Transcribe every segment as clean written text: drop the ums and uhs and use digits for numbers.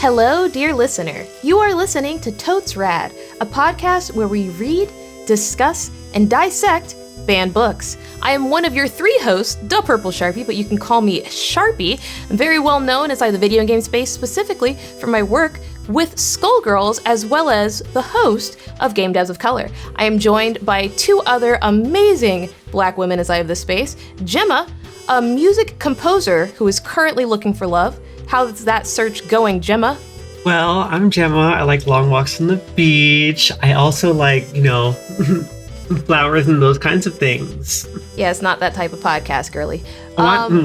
Hello, dear listener. You are listening to Totes Rad, a podcast where we read, discuss, and dissect banned books. I am one of your three hosts, DaPurpleSharpie, but you can call me Sharpie. I'm very well known inside the video game space, specifically for my work with Skullgirls, as well as the host of Game Devs of Color. I am joined by two other amazing Black women inside of this space. Gemma, a music composer who is currently looking for love. How's that search going, Gemma? Well, I'm Gemma. I like long walks on the beach. I also like, flowers and those kinds of things. Yeah, it's not that type of podcast, girly.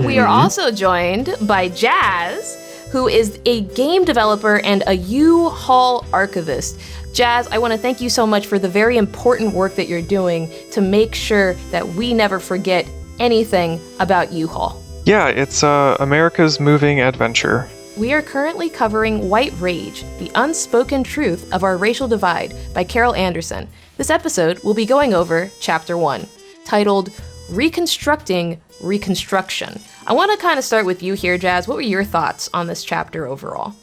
We are also joined by Jazz, who is a game developer and a U-Haul archivist. Jazz, I want to thank you so much for the very important work that you're doing to make sure that we never forget anything about U-Haul. Yeah, it's America's moving adventure. We are currently covering White Rage, The Unspoken Truth of Our Racial Divide by Carol Anderson. This episode will be going over Chapter 1, titled Reconstructing Reconstruction. I want to kind of start with you here, Jazz. What were your thoughts on this chapter overall?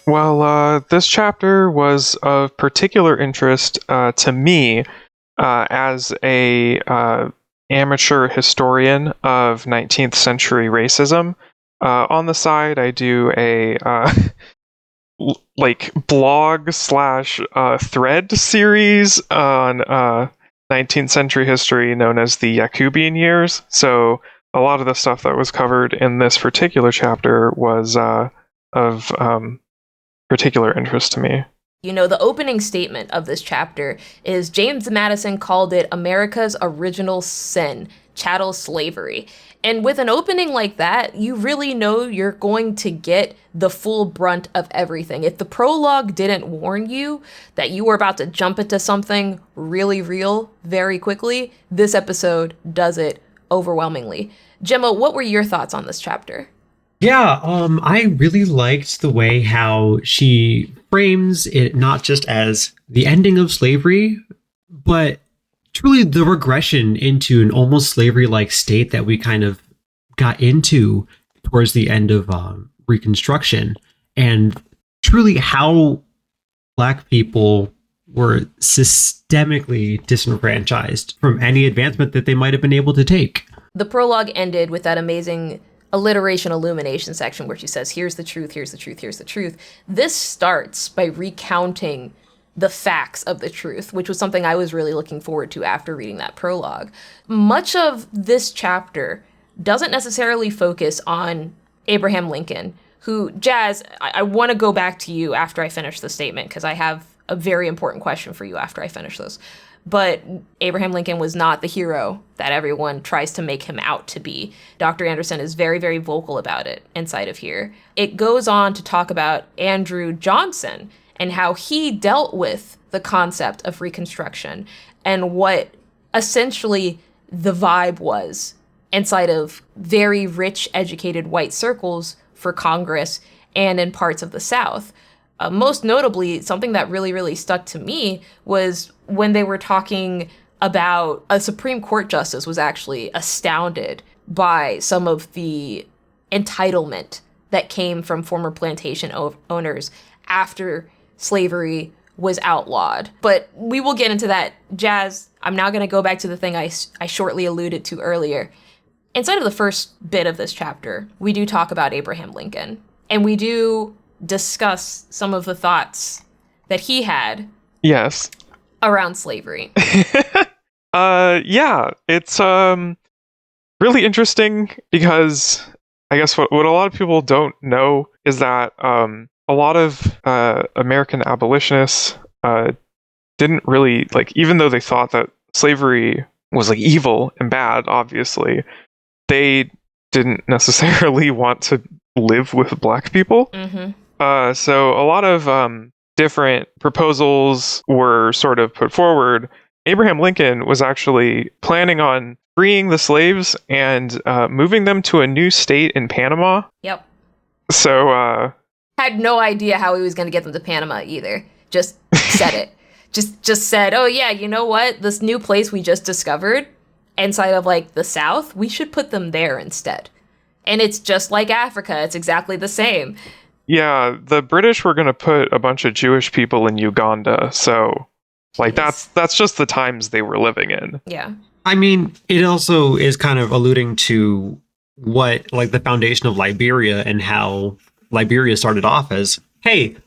Well, this chapter was of particular interest to me as a amateur historian of 19th century racism. On the side, I do a blog / thread series on 19th century history known as the Jacobean years. So a lot of the stuff that was covered in this particular chapter was of particular interest to me. You know, the opening statement of this chapter is James Madison called it America's original sin, chattel slavery. And with an opening like that, you really know you're going to get the full brunt of everything. If the prologue didn't warn you that you were about to jump into something really real very quickly, this episode does it overwhelmingly. Gemma, what were your thoughts on this chapter? Yeah, I really liked the way how she frames it not just as the ending of slavery, but truly the regression into an almost slavery-like state that we kind of got into towards the end of Reconstruction, and truly how Black people were systemically disenfranchised from any advancement that they might have been able to take. The prologue ended with that amazing alliteration illumination section where she says, here's the truth, here's the truth, here's the truth. This starts by recounting the facts of the truth, which was something I was really looking forward to after reading that prologue. Much of this chapter doesn't necessarily focus on Abraham Lincoln, who, Jazz, I want to go back to you after I finish the statement, because I have a very important question for you after I finish this. But Abraham Lincoln was not the hero that everyone tries to make him out to be. Dr. Anderson is very, very vocal about it inside of here. It goes on to talk about Andrew Johnson and how he dealt with the concept of Reconstruction and what essentially the vibe was inside of very rich, educated white circles for Congress and in parts of the South. Most notably, something that really, really stuck to me was when they were talking about a Supreme Court justice was actually astounded by some of the entitlement that came from former plantation owners after slavery was outlawed. But we will get into that. Jazz, I'm now going to go back to the thing I shortly alluded to earlier. Inside of the first bit of this chapter, we do talk about Abraham Lincoln, and we do discuss some of the thoughts that he had. Yes. Around slavery. Yeah, it's really interesting because I guess what a lot of people don't know is that a lot of American abolitionists didn't really, even though they thought that slavery was evil and bad, obviously, they didn't necessarily want to live with Black people. Mm-hmm. So a lot of different proposals were sort of put forward. Abraham Lincoln was actually planning on freeing the slaves and moving them to a new state in Panama. Yep. So had no idea how he was going to get them to Panama either. Just said it. Just said, oh yeah, you know what? This new place we just discovered inside of the South, we should put them there instead. And it's just like Africa. It's exactly the same. Yeah, the British were going to put a bunch of Jewish people in Uganda, so like Jeez. that's just the times they were living in. Yeah. I mean, it also is kind of alluding to what, like, the foundation of Liberia and how Liberia started off as, hey,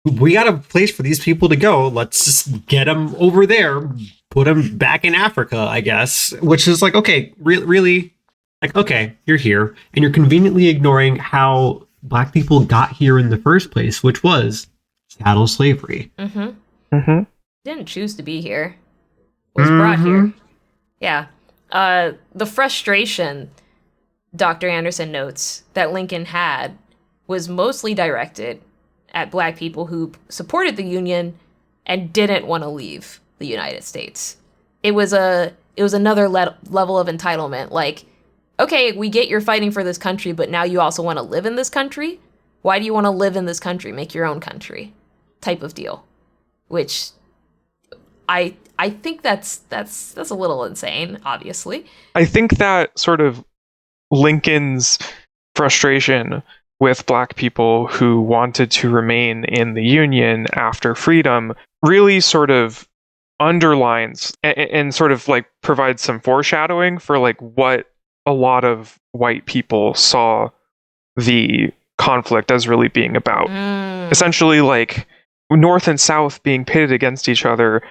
we got a place for these people to go. Let's just get them over there, put them back in Africa, I guess. Which is like, okay, really? Like, okay, you're here, and you're conveniently ignoring how Black people got here in the first place, which was chattel slavery. Didn't choose to be here. Was brought here. Yeah. The frustration, Dr. Anderson notes, that Lincoln had was mostly directed at Black people who supported the Union and didn't want to leave the United States. It was another level of entitlement. Like, okay, we get you're fighting for this country, but now you also want to live in this country? Why do you want to live in this country? Make your own country type of deal. Which I think that's a little insane, obviously. I think that sort of Lincoln's frustration with Black people who wanted to remain in the Union after freedom really sort of underlines and sort of like provides some foreshadowing for like what a lot of white people saw the conflict as really being about. Essentially, like North and South being pitted against each other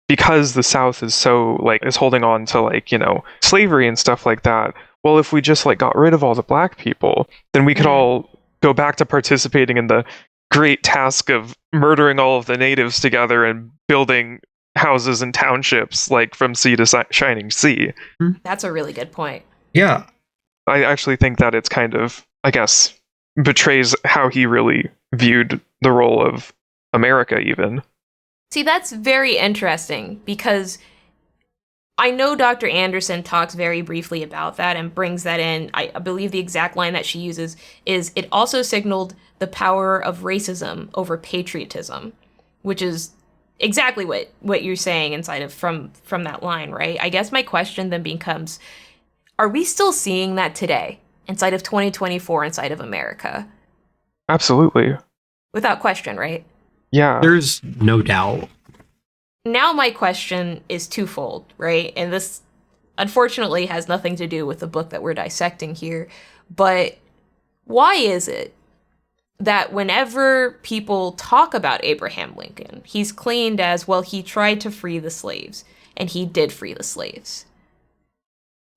because the South is so like is holding on to like, you know, slavery and stuff like that. Well, if we just like got rid of all the Black people, then we could all go back to participating in the great task of murdering all of the natives together and building houses and townships like from sea to shining sea. That's a really good point. Yeah. I actually think that it's kind of, I guess, betrays how he really viewed the role of America even. See, that's very interesting because I know Dr. Anderson talks very briefly about that and brings that in. I believe the exact line that she uses is, it also signaled the power of racism over patriotism, which is exactly what you're saying inside of from that line, right? I guess my question then becomes, are we still seeing that today inside of 2024 inside of America? Absolutely. Without question, right? Yeah. There's no doubt. Now my question is twofold, right? And this unfortunately has nothing to do with the book that we're dissecting here, but why is it that whenever people talk about Abraham Lincoln, he's claimed as, well, he tried to free the slaves, and he did free the slaves.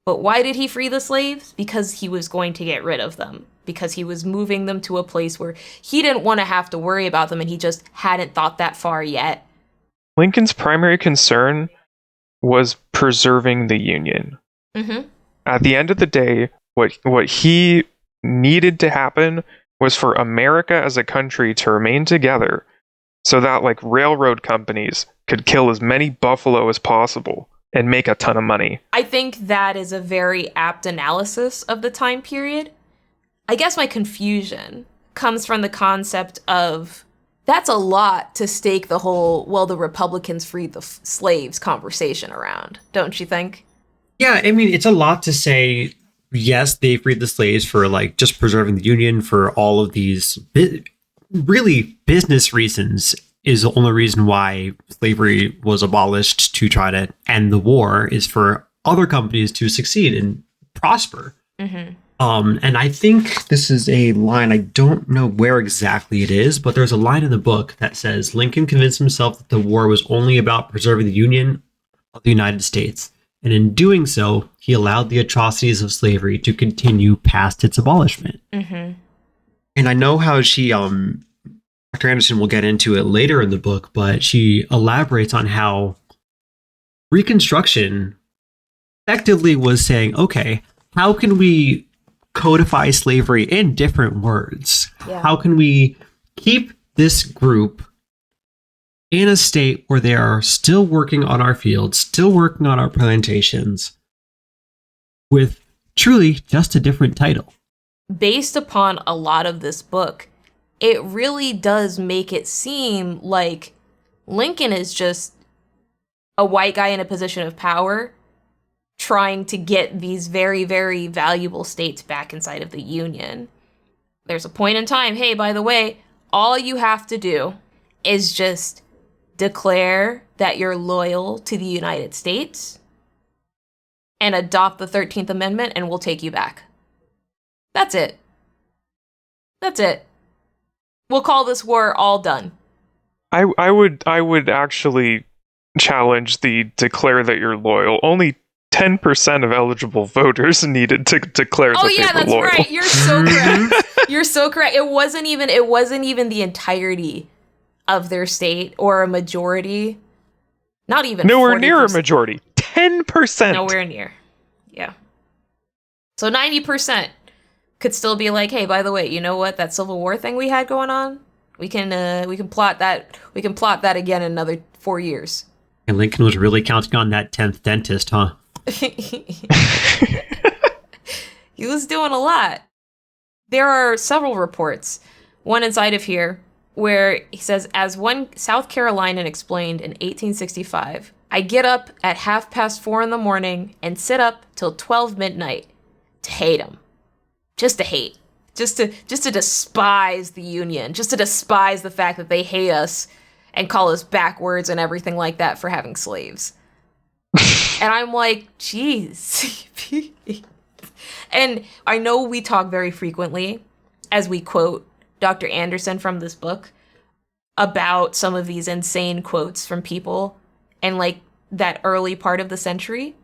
But why did he free the slaves? Because he was going to get rid of them. Because he was moving them to a place where he didn't want to have to worry about them, and he just hadn't thought that far yet. Lincoln's primary concern was preserving the Union. At the end of the day, what he needed to happen was for America as a country to remain together so that like railroad companies could kill as many buffalo as possible and make a ton of money. I think that is a very apt analysis of the time period. I guess my confusion comes from the concept of, that's a lot to stake the whole, well, the Republicans freed the slaves conversation around, don't you think? Yeah, I mean, it's a lot to say, yes, they freed the slaves for, like, just preserving the Union for all of these really business reasons is the only reason why slavery was abolished, to try to end the war, is for other companies to succeed and prosper. And I think this is a line, I don't know where exactly it is, but there's a line in the book that says, Lincoln convinced himself that the war was only about preserving the Union of the United States. And in doing so, he allowed the atrocities of slavery to continue past its abolishment. And I know how she, Dr. Anderson will get into it later in the book, but she elaborates on how Reconstruction effectively was saying, okay, how can we codify slavery in different words? Yeah. How can we keep this group in a state where they are still working on our fields, still working on our plantations, with truly just a different title? Based upon a lot of this book, it really does make it seem like Lincoln is just a white guy in a position of power trying to get these very, very valuable states back inside of the Union. There's a point in time, hey, by the way, all you have to do is just declare that you're loyal to the United States and adopt the 13th Amendment, and we'll take you back. That's it. That's it. We'll call this war all done. I would actually challenge the declare that you're loyal. Only 10% of eligible voters needed to declare that they were that's loyal. Right. You're so correct. You're so correct. It wasn't even the entirety of their state or a majority. Not even nowhere 40%. near a majority. 10%. Nowhere near. Yeah. So 90% could still be like, hey, by the way, you know what? That Civil War thing we had going on, we can plot that. We can plot that again in another 4 years. And Lincoln was really counting on that 10th dentist, huh? He was doing a lot. There are several reports, one inside of here, where he says, as one South Carolinian explained in 1865, I get up at 4:30 in the morning and sit up till 12 midnight to hate them. Just to hate. Just to despise the Union. Just to despise the fact that they hate us and call us backwards and everything like that for having slaves. And I'm like, geez. And I know we talk very frequently, as we quote Dr. Anderson from this book, about some of these insane quotes from people in like that early part of the century.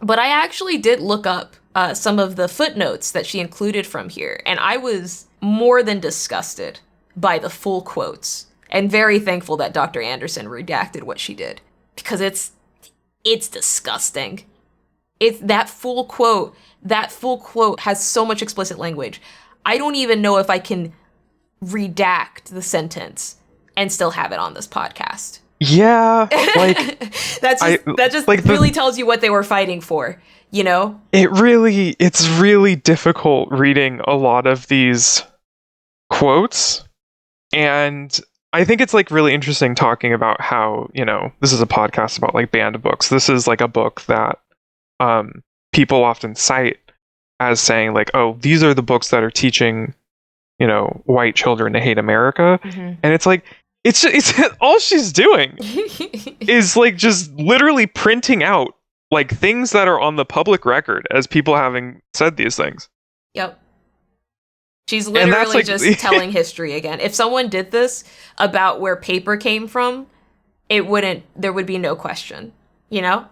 But I actually did look up some of the footnotes that she included from here, and I was more than disgusted by the full quotes, and very thankful that Dr. Anderson redacted what she did, because it's disgusting. It's that full quote has so much explicit language. I don't even know if I can redact the sentence and still have it on this podcast. Yeah, like that just really tells you what they were fighting for, you know? It's really difficult reading a lot of these quotes, and I think it's like really interesting talking about how, you know, this is a podcast about like banned books. This is like a book that people often cite as saying like, oh, these are the books that are teaching, you know, white children to hate America. Mm-hmm. And it's like, it's all she's doing is like just literally printing out like things that are on the public record as people having said these things. Yep. She's literally like, just telling history again. If someone did this about where paper came from, there would be no question, you know?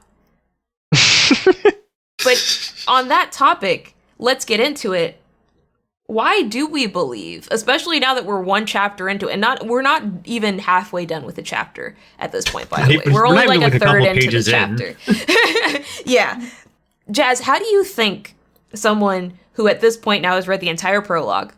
But on that topic, let's get into it. Why do we believe, especially now that we're one chapter into it, and we're not even halfway done with the chapter at this point, by the way. We're only like a third into the chapter. Yeah. Jazz, how do you think someone who at this point now has read the entire prologue,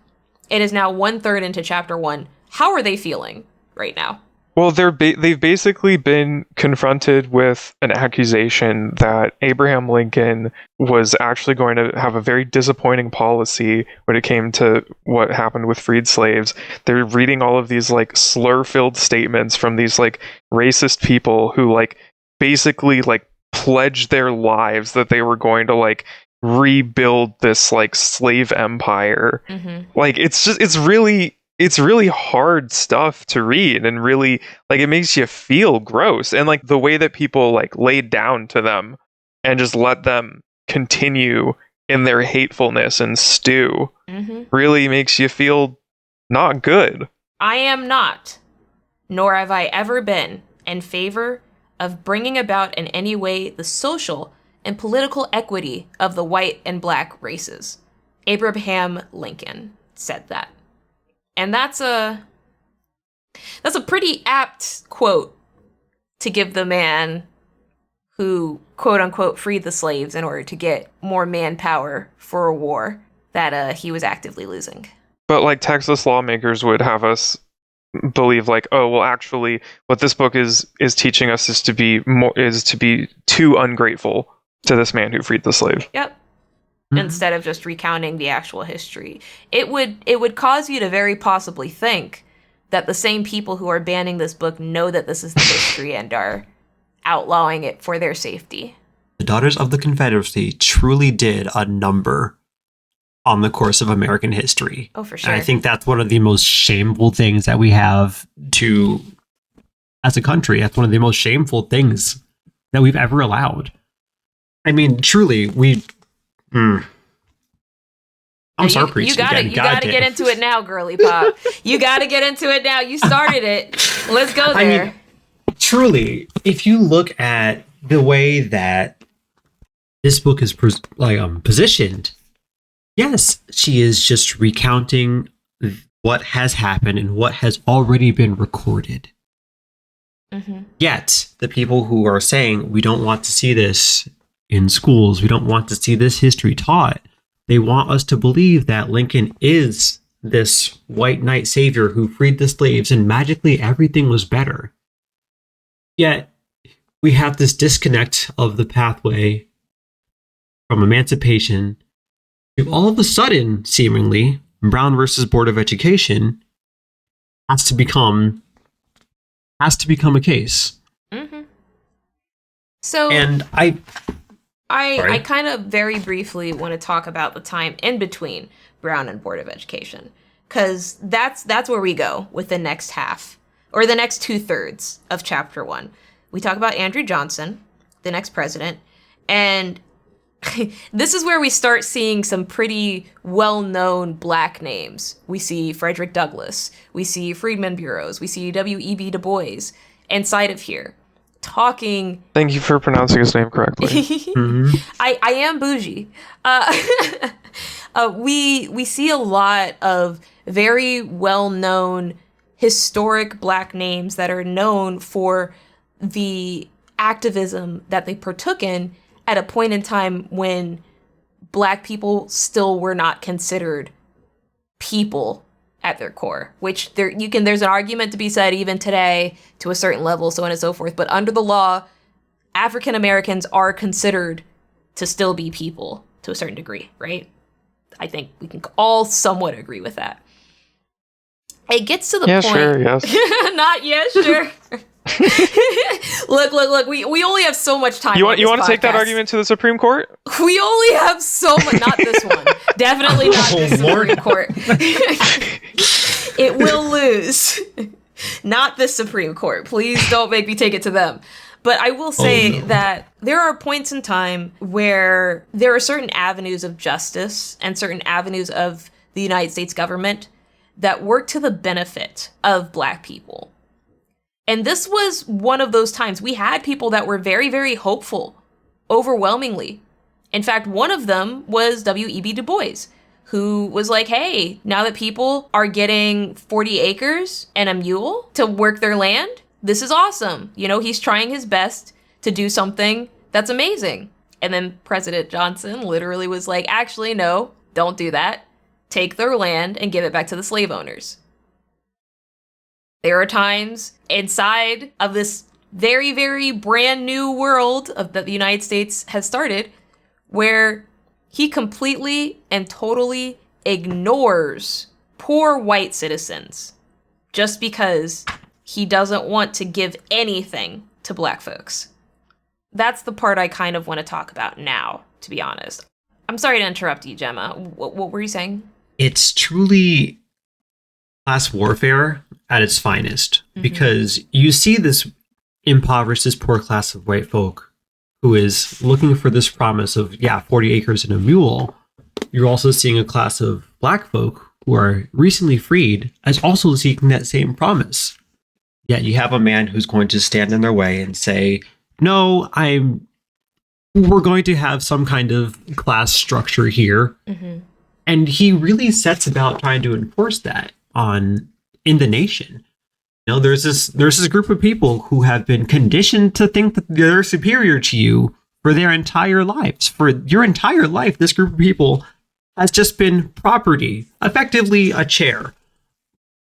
it is now 1/3 into chapter 1, how are they feeling right now? Well, they've basically been confronted with an accusation that Abraham Lincoln was actually going to have a very disappointing policy when it came to what happened with freed slaves. They're reading all of these like slur-filled statements from these like racist people who like basically like pledged their lives that they were going to like rebuild this like slave empire. Mm-hmm. Like it's really hard stuff to read, and really like it makes you feel gross. And like the way that people like laid down to them and just let them continue in their hatefulness and stew really makes you feel not good. I am not, nor have I ever been, in favor of bringing about in any way the social and political equity of the white and black races. Abraham Lincoln said that. And that's a pretty apt quote to give the man who, quote unquote, freed the slaves in order to get more manpower for a war that he was actively losing. But like Texas lawmakers would have us believe like, oh, well, actually what this book is teaching us is to be too ungrateful to this man who freed the slave. Yep. Instead of just recounting the actual history. It would cause you to very possibly think that the same people who are banning this book know that this is the history and are outlawing it for their safety. The Daughters of the Confederacy truly did a number on the course of American history. Oh, for sure. And I think that's one of the most shameful things that we have to, as a country, that's one of the most shameful things that we've ever allowed. I mean, truly, I'm sorry, preaching. You gotta get into it now, girly pop. You gotta get into it now. You started it. Let's go there. I mean, truly, if you look at the way that this book is positioned, yes, she is just recounting what has happened and what has already been recorded. Mm-hmm. Yet, the people who are saying we don't want to see this in schools, we don't want to see this history taught, they want us to believe that Lincoln is this white knight savior who freed the slaves and magically everything was better. Yet, we have this disconnect of the pathway from emancipation to all of a sudden, seemingly, Brown versus Board of Education has to become a case. Mm-hmm. So, and I kind of very briefly want to talk about the time in between Brown and Board of Education, because that's where we go with the next half, or the next 2/3 of chapter 1. We talk about Andrew Johnson, the next president, and this is where we start seeing some pretty well-known black names. We see Frederick Douglass, we see Freedmen Bureaus, we see W.E.B. Du Bois inside of here, talking. Thank you for pronouncing his name correctly. Mm-hmm. I am bougie. We see a lot of very well-known historic black names that are known for the activism that they partook in at a point in time when black people still were not considered people at their core, which there's an argument to be said even today to a certain level, so on and so forth. But under the law, African Americans are considered to still be people to a certain degree, right? I think we can all somewhat agree with that. It gets to the point. Sure, yes. Not yet, sure. Look. We only have so much time. You want to take that argument to the Supreme Court? We only have so much. Not this one. Definitely not this Supreme Court. It will lose. Not the Supreme Court. Please don't make me take it to them. But I will say that there are points in time where there are certain avenues of justice and certain avenues of the United States government that work to the benefit of black people. And this was one of those times. We had people that were very, very hopeful, overwhelmingly. In fact, one of them was W.E.B. Du Bois, who was like, hey, now that people are getting 40 acres and a mule to work their land, this is awesome. You know, he's trying his best to do something that's amazing. And then President Johnson literally was like, actually, no, don't do that. Take their land and give it back to the slave owners. There are times inside of this very, very brand new world that the United States has started where he completely and totally ignores poor white citizens just because he doesn't want to give anything to black folks. That's the part I kind of want to talk about now, to be honest. I'm sorry to interrupt you, Gemma. What were you saying? It's truly class warfare at its finest, because you see this impoverished, this poor class of white folk who is looking for this promise of, 40 acres and a mule. You're also seeing a class of black folk who are recently freed as also seeking that same promise. Yet you have a man who's going to stand in their way and say, no, we're going to have some kind of class structure here. Mm-hmm. And he really sets about trying to enforce that in the nation. You know, there's this group of people who have been conditioned to think that they're superior to you for their entire lives. For your entire life, this group of people has just been property, effectively a chair,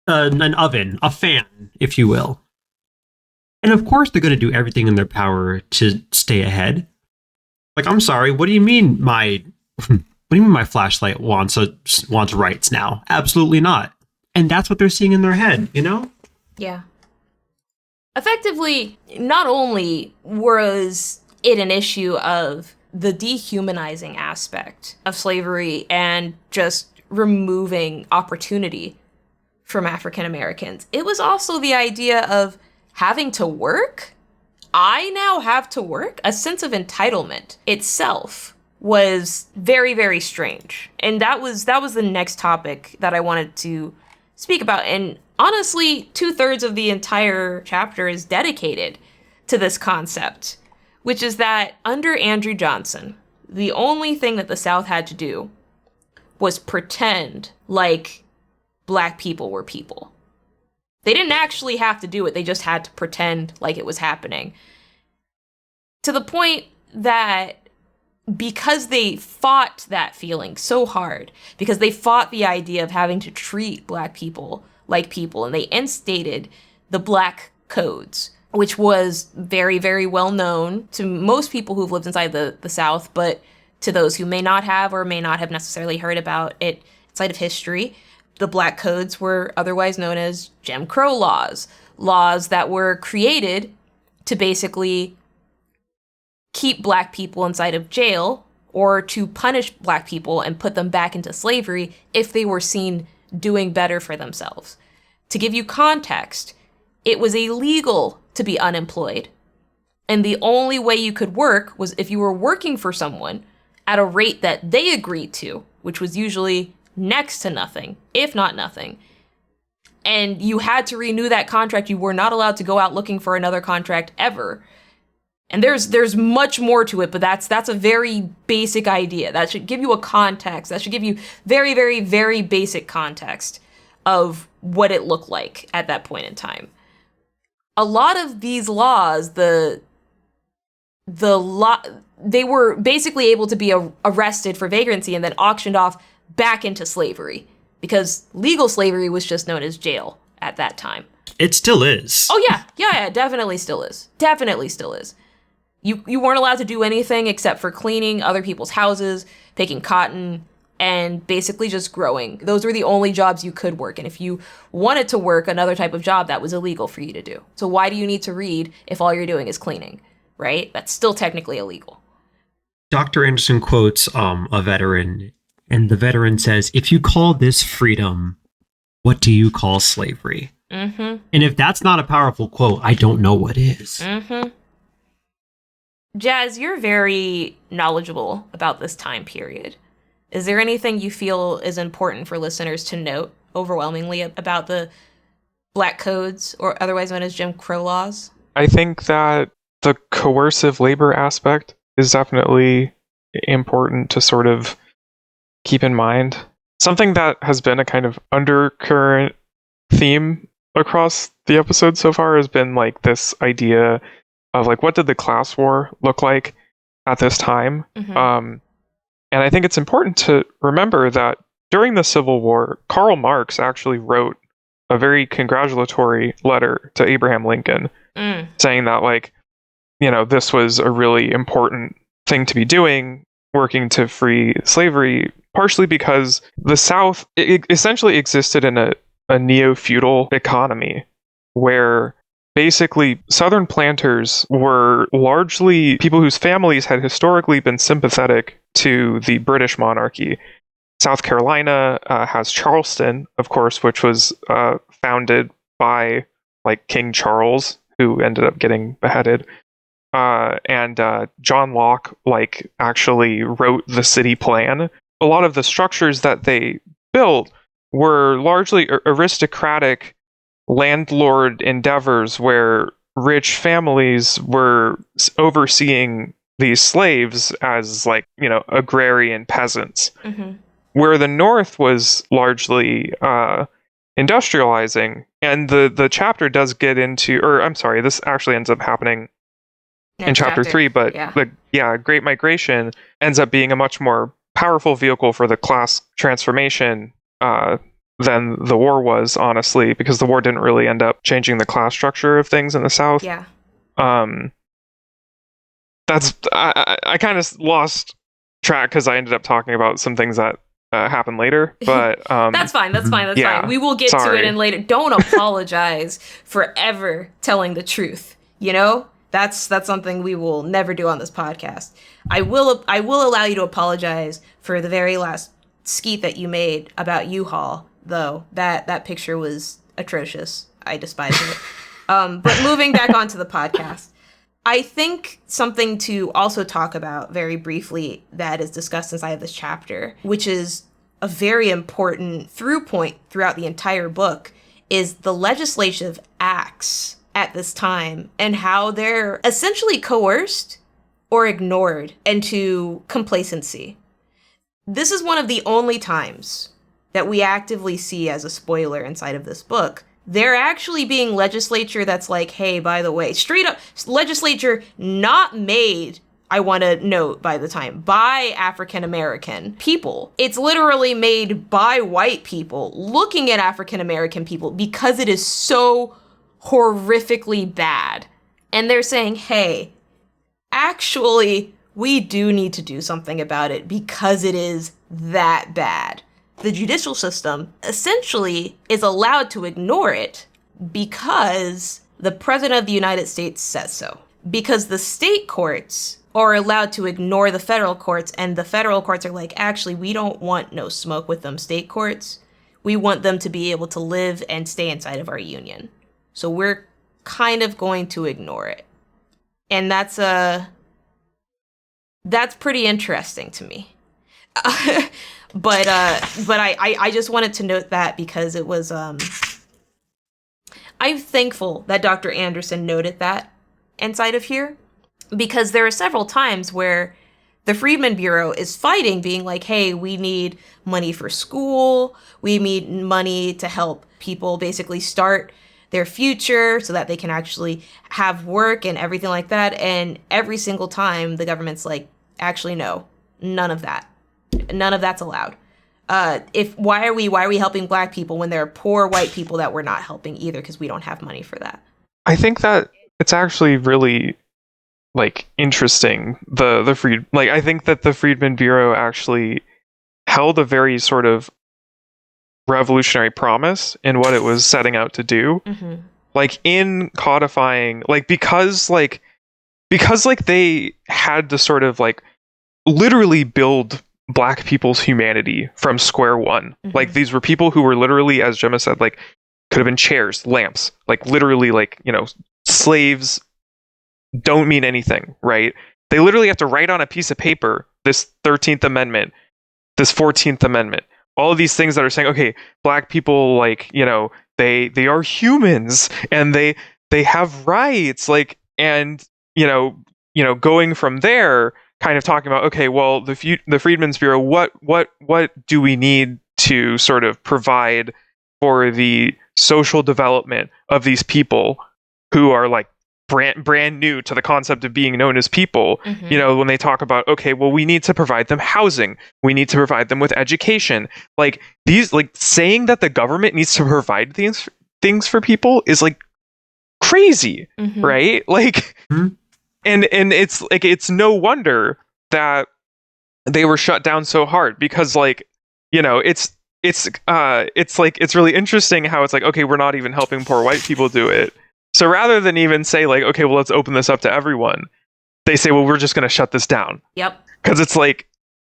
an oven, a fan, if you will. And of course, they're going to do everything in their power to stay ahead. Like, I'm sorry, what do you mean my flashlight wants rights now? Absolutely not. And that's what they're seeing in their head, you know? Yeah. Effectively, not only was it an issue of the dehumanizing aspect of slavery and just removing opportunity from African Americans. It was also the idea of having to work. I now have to work. A sense of entitlement itself was very, very strange. And that was the next topic that I wanted to speak about. And honestly, 2/3 of the entire chapter is dedicated to this concept, which is that under Andrew Johnson, the only thing that the South had to do was pretend like Black people were people. They didn't actually have to do it. They just had to pretend like it was happening. To the point that because they fought that feeling so hard, because they fought the idea of having to treat Black people like people, and they instated the Black codes, which was very, very well known to most people who've lived inside the South, but to those who may not have or may not have necessarily heard about it outside of history, the Black codes were otherwise known as Jim Crow laws that were created to basically keep Black people inside of jail or to punish Black people and put them back into slavery if they were seen doing better for themselves. To give you context, it was illegal to be unemployed. And the only way you could work was if you were working for someone at a rate that they agreed to, which was usually next to nothing, if not nothing. And you had to renew that contract. You were not allowed to go out looking for another contract ever. And there's much more to it, but that's a very basic idea. That should give you a context. That should give you very, very, very basic context of what it looked like at that point in time. A lot of these laws, they were basically able to be arrested for vagrancy and then auctioned off back into slavery, because legal slavery was just known as jail at that time. It still is. Oh yeah, definitely still is. Definitely still is. You weren't allowed to do anything except for cleaning other people's houses, picking cotton, and basically just growing. Those were the only jobs you could work. And if you wanted to work another type of job, that was illegal for you to do. So why do you need to read if all you're doing is cleaning, right? That's still technically illegal. Dr. Anderson quotes a veteran, and the veteran says, "If you call this freedom, what do you call slavery?" Mm-hmm. And if that's not a powerful quote, I don't know what is. Mm-hmm. Jazz, you're very knowledgeable about this time period. Is there anything you feel is important for listeners to note overwhelmingly about the Black codes, or otherwise known as Jim Crow laws? I think that the coercive labor aspect is definitely important to sort of keep in mind. Something that has been a kind of undercurrent theme across the episode so far has been like this idea of like, what did the class war look like at this time? Mm-hmm. And I think it's important to remember that during the Civil War, Karl Marx actually wrote a very congratulatory letter to Abraham Lincoln, saying that, like, you know, this was a really important thing to be doing, working to free slavery, partially because the South essentially existed in a neo-feudal economy where basically Southern planters were largely people whose families had historically been sympathetic to the British monarchy. South Carolina has Charleston, of course, which was founded by like King Charles, who ended up getting beheaded. And John Locke like actually wrote the city plan. A lot of the structures that they built were largely aristocratic landlord endeavors where rich families were overseeing these slaves as, like, you know, agrarian peasants. Mm-hmm. Where the North was largely industrializing. And the chapter does get into, or I'm sorry, this actually ends up happening in chapter 3, but the Great Migration ends up being a much more powerful vehicle for the class transformation than the war was, honestly, because the war didn't really end up changing the class structure of things in the South. Yeah. That's I kind of lost track because I ended up talking about some things that happened later, but that's fine. That's fine. We will get to it in later. Don't apologize for ever telling the truth. You know, That's something we will never do on this podcast. I will allow you to apologize for the very last skeet that you made about U-Haul, though. That picture was atrocious. I despise it. But moving back onto the podcast, I think something to also talk about very briefly that is discussed inside of this chapter, which is a very important through point throughout the entire book, is the legislative acts at this time and how they're essentially coerced or ignored into complacency. This is one of the only times that we actively see as a spoiler inside of this book. They're actually being legislature that's like, hey, by the way, straight up legislature not made, I want to note by the time, by African American people. It's literally made by white people looking at African American people because it is so horrifically bad. And they're saying, hey, actually, we do need to do something about it because it is that bad. The judicial system essentially is allowed to ignore it because the President of the United States says so. Because the state courts are allowed to ignore the federal courts, and the federal courts are like, actually, we don't want no smoke with them state courts. We want them to be able to live and stay inside of our union. So we're kind of going to ignore it. And that's pretty interesting to me. But I just wanted to note that because it was, I'm thankful that Dr. Anderson noted that inside of here, because there are several times where the Freedmen Bureau is fighting, being like, hey, we need money for school. We need money to help people basically start their future so that they can actually have work and everything like that. And every single time the government's like, actually, no, none of that. None of that's allowed. Why are we helping black people when there are poor white people that we're not helping either because we don't have money for that? I think that it's actually really interesting. I think that the Freedmen Bureau actually held a very sort of revolutionary promise in what it was setting out to do. Mm-hmm. In codifying, because they had to sort of literally build black people's humanity from square one. Mm-hmm. These were people who were literally, as Gemma said, could have been chairs, lamps, literally slaves don't mean anything, right? They literally have to write on a piece of paper this 13th Amendment, this 14th Amendment, all of these things that are saying, okay, black people, they are humans and they have rights, and going from there, kind of talking about, okay, well, the Freedmen's Bureau, what do we need to sort of provide for the social development of these people who are brand new to the concept of being known as people? Mm-hmm. When they talk about, okay, well, we need to provide them housing, we need to provide them with education. Saying that the government needs to provide things for people is crazy, mm-hmm. right? Mm-hmm. And it's no wonder that they were shut down so hard because it's really interesting how it's okay, we're not even helping poor white people do it. So rather than even say okay, well, let's open this up to everyone, they say, well, we're just going to shut this down. Yep. Because it's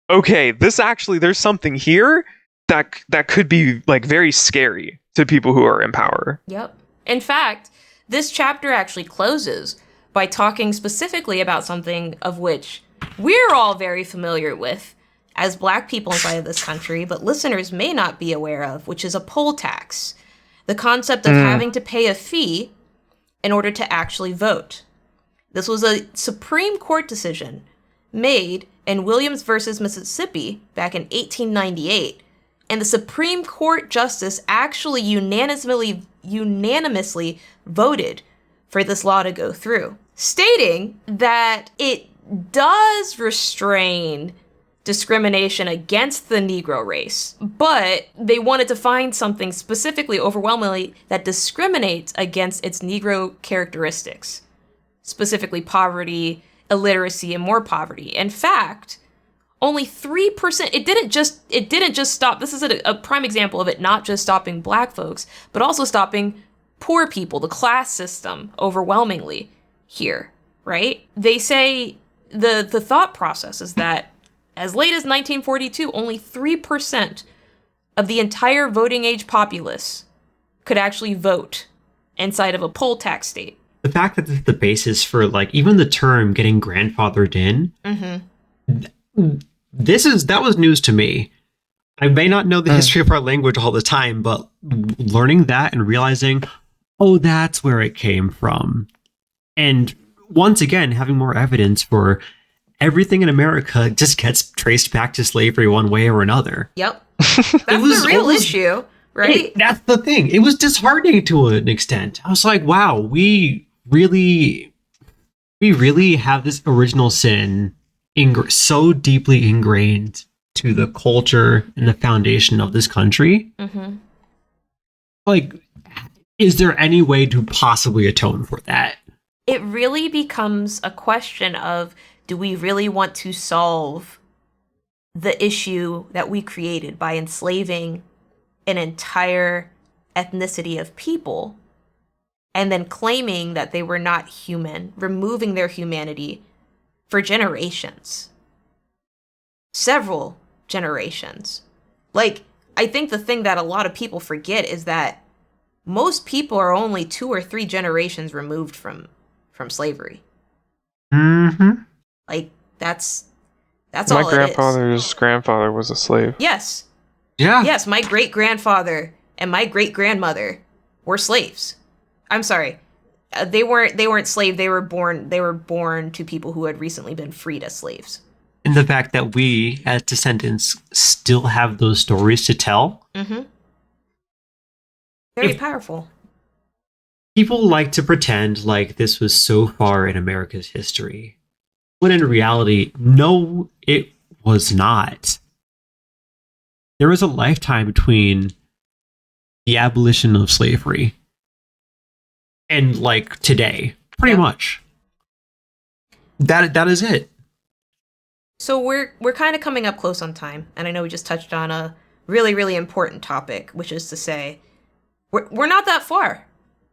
okay, this actually, there's something here that could be very scary to people who are in power. Yep. In fact, this chapter actually closes by talking specifically about something of which we're all very familiar with as black people inside of this country, but listeners may not be aware of, which is a poll tax. The concept of having to pay a fee in order to actually vote. This was a Supreme Court decision made in Williams versus Mississippi back in 1898, and the Supreme Court justice actually unanimously voted for this law to go through, stating that it does restrain discrimination against the Negro race, but they wanted to find something specifically, overwhelmingly, that discriminates against its Negro characteristics, specifically poverty, illiteracy, and more poverty. In fact, only 3%, it didn't just stop, this is a prime example of it not just stopping black folks, but also stopping poor people, the class system, overwhelmingly here. right? They say the thought process is that as late as 1942, only 3% of the entire voting age populace could actually vote inside of a poll tax state. The fact that this is the basis for, like, even the term getting grandfathered in, that was news to me. I may not know the history of our language all the time, but learning that and realizing, oh, that's where it came from. And once again, having more evidence for everything in America just gets traced back to slavery one way or another. Yep. That's the real issue, right? That's the thing. It was disheartening to an extent. I was like, wow, we really have this original sin so deeply ingrained to the culture and the foundation of this country. Like, is there any way to possibly atone for that? It really becomes a question of, do we really want to solve the issue that we created by enslaving an entire ethnicity of people and then claiming that they were not human, removing their humanity for generations? Several generations. Like, I think the thing that a lot of people forget is that most people are only 2 or 3 generations removed from slavery. Like, that's all it is. My grandfather's grandfather was a slave. Yes. Yeah. Yes, my great-grandfather and my great-grandmother were slaves. I'm sorry. They weren't slaves. They were born to people who had recently been freed as slaves. And the fact that we, as descendants, still have those stories to tell. Very powerful. People like to pretend like this was so far in America's history, when in reality, no, it was not. There was a lifetime between the abolition of slavery and, like, today, pretty much. That is it. So we're kind of coming up close on time, and I know we just touched on a really, really important topic, which is to say, we're not that far.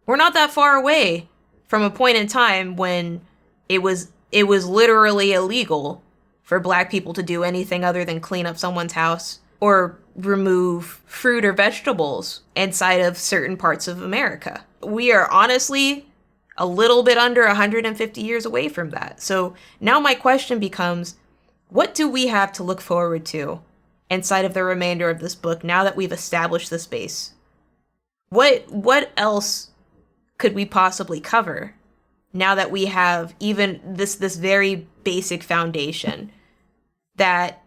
We're not that far away from a point in time when it was literally illegal for Black people to do anything other than clean up someone's house or remove fruit or vegetables inside of certain parts of America. We are honestly a little bit under 150 years away from that. So now my question becomes, what do we have to look forward to inside of the remainder of this book now that we've established the space? What else could we possibly cover now that we have even this very basic foundation that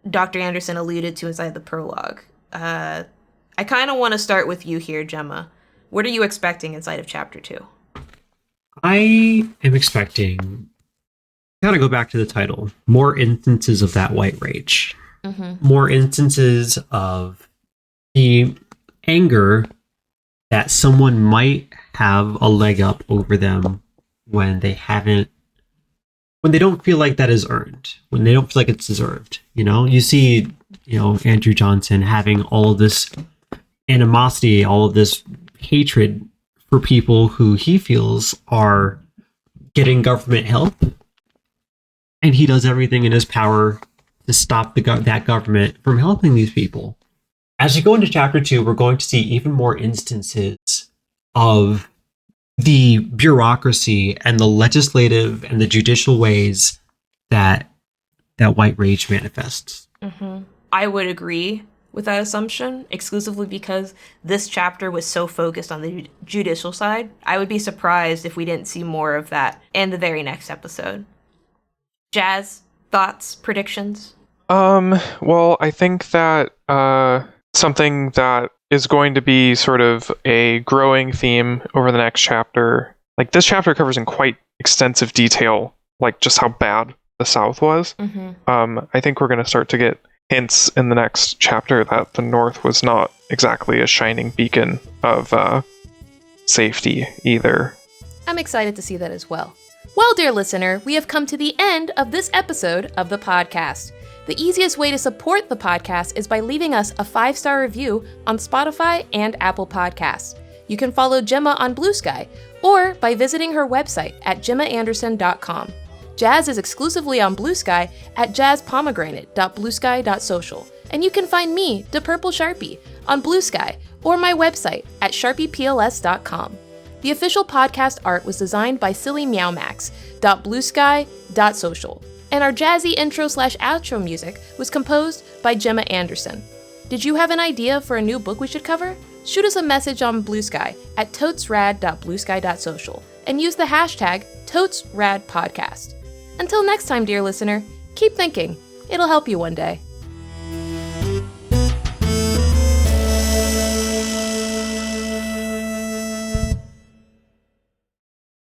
Dr. Anderson alluded to inside the prologue? I kind of want to start with you here, Gemma. What are you expecting inside of chapter 2? I am expecting, kind of go back to the title, more instances of that white rage. More instances of the anger that someone might have a leg up over them when they don't feel like that is earned, when they don't feel like it's deserved. You see, Andrew Johnson having all of this animosity, all of this hatred for people who he feels are getting government help, and he does everything in his power to stop that government from helping these people. As we go into chapter 2, we're going to see even more instances of the bureaucracy and the legislative and the judicial ways that white rage manifests. I would agree with that assumption, exclusively because this chapter was so focused on the judicial side. I would be surprised if we didn't see more of that in the very next episode. Jazz, thoughts, predictions? Well, I think that something that is going to be sort of a growing theme over the next chapter, like this chapter covers in quite extensive detail, like just how bad the South was. I think we're going to start to get hints in the next chapter that the North was not exactly a shining beacon of safety either. I'm excited to see that as well. Well, dear listener, we have come to the end of this episode of the podcast. The easiest way to support the podcast is by leaving us a 5-star review on Spotify and Apple Podcasts. You can follow Gemma on Blue Sky, or by visiting her website at gemmaanderson.com. Jazz is exclusively on Blue Sky at jazzpomegranate.bluesky.social, and you can find me, DaPurpleSharpie, on Blue Sky or my website at sharpiepls.com. The official podcast art was designed by sillymeowmax.bluesky.social, and our jazzy intro/outro music was composed by Gemma Anderson. Did you have an idea for a new book we should cover? Shoot us a message on Blue Sky at totesrad.bluesky.social and use the hashtag TotesRadPodcast. Until next time, dear listener, keep thinking. It'll help you one day.